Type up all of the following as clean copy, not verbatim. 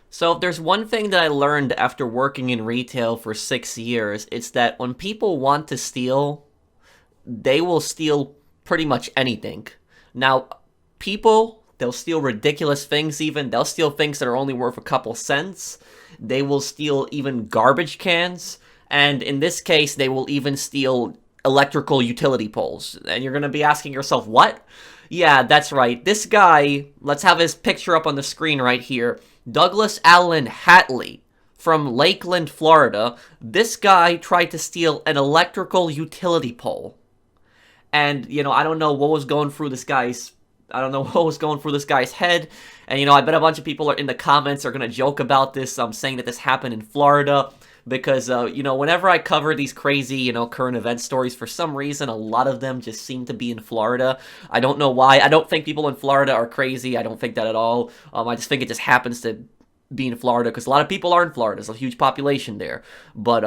So if there's one thing that I learned after working in retail for 6 years, it's that when people want to steal, they will steal pretty much anything. Now, people, they'll steal ridiculous things even. They'll steal things that are only worth a couple cents. They will steal even garbage cans. And in this case, they will even steal electrical utility poles. And you're going to be asking yourself, what? Yeah, that's right. This guy, let's have his picture up on the screen right here. Douglas Allen Hatley from Lakeland, Florida. This guy tried to steal an electrical utility pole. And, I don't know what was going through this guy's I don't know what was going through this guy's head. And, I bet a bunch of people are in the comments are going to joke about this, saying that this happened in Florida. Because, whenever I cover these crazy, current event stories, for some reason, a lot of them just seem to be in Florida. I don't know why. I don't think people in Florida are crazy. I don't think that at all. I just think it just happens to be in Florida because a lot of people are in Florida. There's a huge population there. But,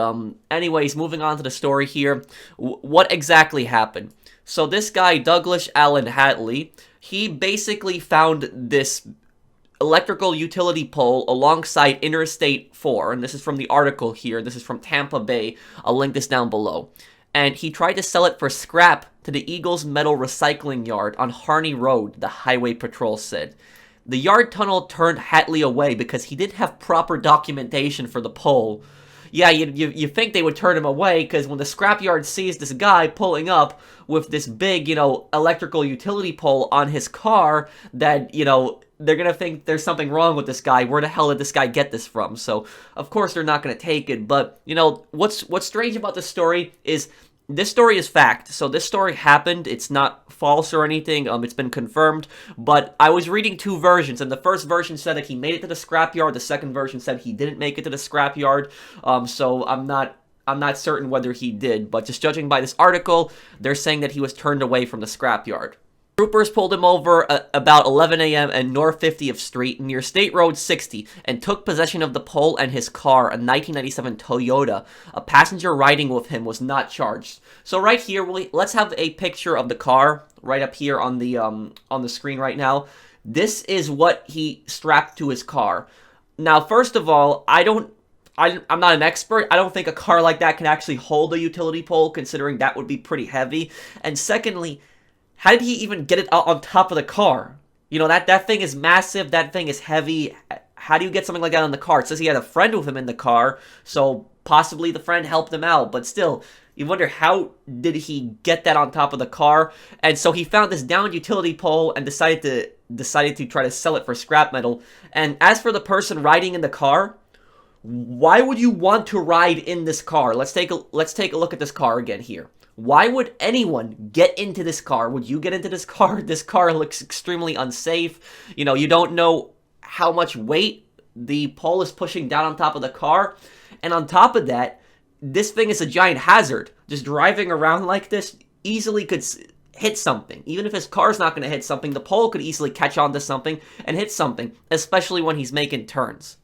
anyways, moving on to the story here. What exactly happened? So this guy, Douglas Allen Hatley, he basically found this electrical utility pole alongside Interstate 4, and this is from the article here. This is from Tampa Bay. I'll link this down below. And he tried to sell it for scrap to the Eagles Metal Recycling Yard on Harney Road, the highway patrol said. The yard tunnel turned Hatley away because he didn't have proper documentation for the pole. Yeah, you think they would turn him away, because when the scrapyard sees this guy pulling up with this big, electrical utility pole on his car, that, they're going to think there's something wrong with this guy. Where the hell did this guy get this from? So, of course, they're not going to take it. But, what's strange about this story is this story is fact. So this story happened. It's not false or anything. It's been confirmed. But I was reading two versions, and the first version said that he made it to the scrapyard. The second version said he didn't make it to the scrapyard. So I'm not certain whether he did. But just judging by this article, they're saying that he was turned away from the scrapyard. Troopers pulled him over about 11 a.m. at North 50th Street near State Road 60 and took possession of the pole and his car, a 1997 Toyota. A passenger riding with him was not charged. So right here, let's have a picture of the car right up here on the screen right now. This is what he strapped to his car. Now, first of all, I'm not an expert. I don't think a car like that can actually hold a utility pole, considering that would be pretty heavy. And secondly, how did he even get it out on top of the car? That thing is massive. That thing is heavy. How do you get something like that on the car? It says he had a friend with him in the car, so possibly the friend helped him out. But still, you wonder how did he get that on top of the car? And so he found this downed utility pole and decided to try to sell it for scrap metal. And as for the person riding in the car, why would you want to ride in this car? Let's take a look at this car again here. Why would anyone get into this car? Would you get into this car? This car looks extremely unsafe. You don't know how much weight the pole is pushing down on top of the car. And on top of that, this thing is a giant hazard. Just driving around like this easily could hit something. Even if his car's not going to hit something, the pole could easily catch onto something and hit something, especially when he's making turns.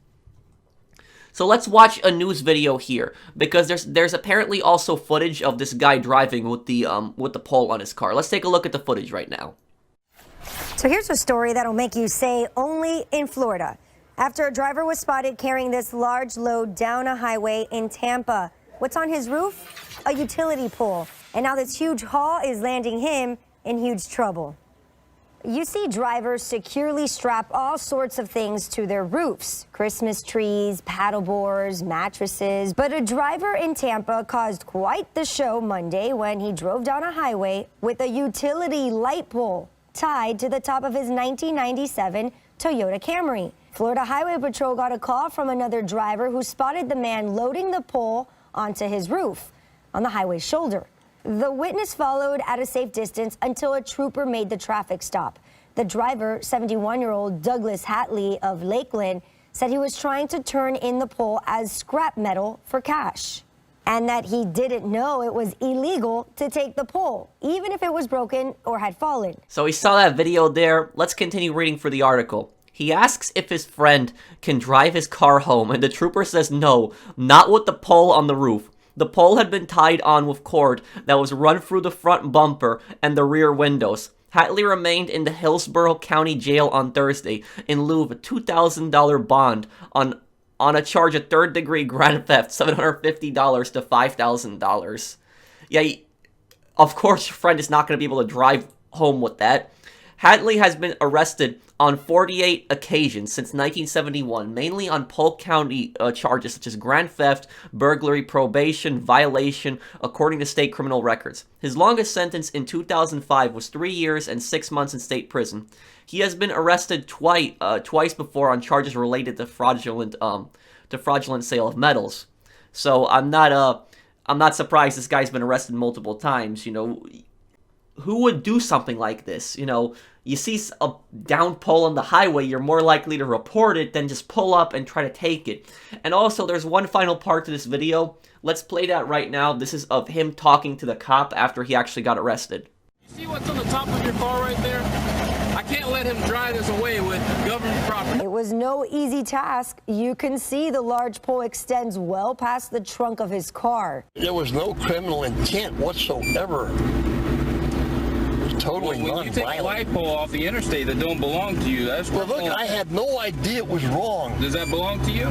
So let's watch a news video here, because there's apparently also footage of this guy driving with the pole on his car. Let's take a look at the footage right now. So here's a story that'll make you say only in Florida. After a driver was spotted carrying this large load down a highway in Tampa. What's on his roof? A utility pole. And now this huge haul is landing him in huge trouble. You see drivers securely strap all sorts of things to their roofs. Christmas trees, paddleboards, mattresses. But a driver in Tampa caused quite the show Monday when he drove down a highway with a utility light pole tied to the top of his 1997 Toyota Camry. Florida Highway Patrol got a call from another driver who spotted the man loading the pole onto his roof on the highway's shoulder. The witness followed at a safe distance until a trooper made the traffic stop. The driver, 71-year-old Douglas Hatley of Lakeland, said he was trying to turn in the pole as scrap metal for cash, and that he didn't know it was illegal to take the pole, even if it was broken or had fallen. So we saw that video there. Let's continue reading for the article. He asks if his friend can drive his car home, and the trooper says no, not with the pole on the roof. The pole had been tied on with cord that was run through the front bumper and the rear windows. Hatley remained in the Hillsborough County Jail on Thursday in lieu of a $2,000 bond on a charge of third-degree grand theft, $750 to $5,000. Yeah, of course your friend is not going to be able to drive home with that. Hatley has been arrested on 48 occasions since 1971, mainly on Polk County charges such as grand theft, burglary, probation, violation, according to state criminal records. His longest sentence in 2005 was 3 years and 6 months in state prison. He has been arrested twice before on charges related to fraudulent sale of metals. So I'm not surprised this guy's been arrested multiple times. You know, who would do something like this? You know, you see a down pole on the highway, you're more likely to report it than just pull up and try to take it. And also, there's one final part to this video. Let's play that right now. This is of him talking to the cop after he actually got arrested. You see what's on the top of your car right there? I can't let him drive this away with government property. It was no easy task. You can see the large pole extends well past the trunk of his car. There was no criminal intent whatsoever. Totally when you take a light pole off the interstate that don't belong to you, that's well. Look, I had no idea it was wrong. Does that belong to you?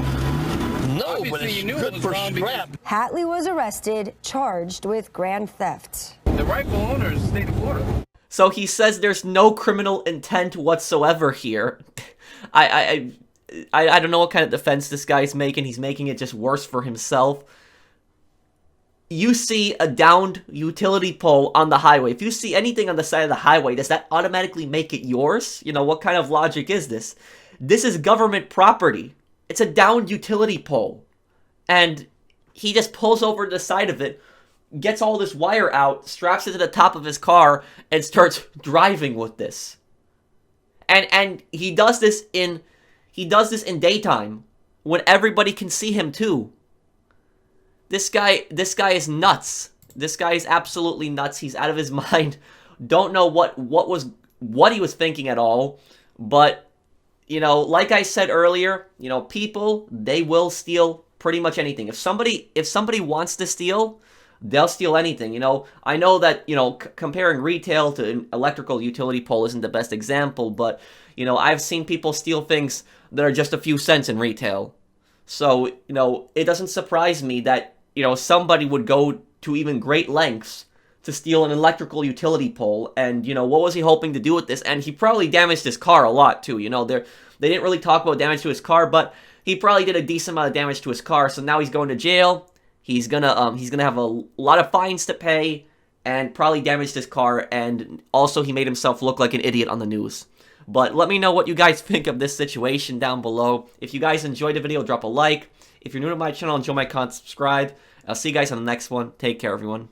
No, obviously, but it's good for scrap. Hatley was arrested, charged with grand theft. The rightful owner is the state of Florida. So he says there's no criminal intent whatsoever here. I don't know what kind of defense this guy's making. He's making it just worse for himself. You see a downed utility pole on the highway. If you see anything on the side of the highway, does that automatically make it yours? You know, what kind of logic is this? This is government property. It's a downed utility pole. And he just pulls over to the side of it, gets all this wire out, straps it to the top of his car, and starts driving with this. And he does this in daytime when everybody can see him too. This guy is nuts. This guy is absolutely nuts. He's out of his mind. Don't know what he was thinking at all. But, you know, like I said earlier, you know, people, they will steal pretty much anything. If somebody wants to steal, they'll steal anything. You know, I know that, you know, comparing retail to an electrical utility pole isn't the best example, but, you know, I've seen people steal things that are just a few cents in retail. So, you know, it doesn't surprise me that, you know, somebody would go to even great lengths to steal an electrical utility pole. And, you know, what was he hoping to do with this? And he probably damaged his car a lot, too. You know, they didn't really talk about damage to his car, but he probably did a decent amount of damage to his car. So now he's going to jail. He's gonna have a lot of fines to pay and probably damaged his car. And also, he made himself look like an idiot on the news. But let me know what you guys think of this situation down below. If you guys enjoyed the video, drop a like. If you're new to my channel, enjoy my content, subscribe. I'll see you guys on the next one. Take care, everyone.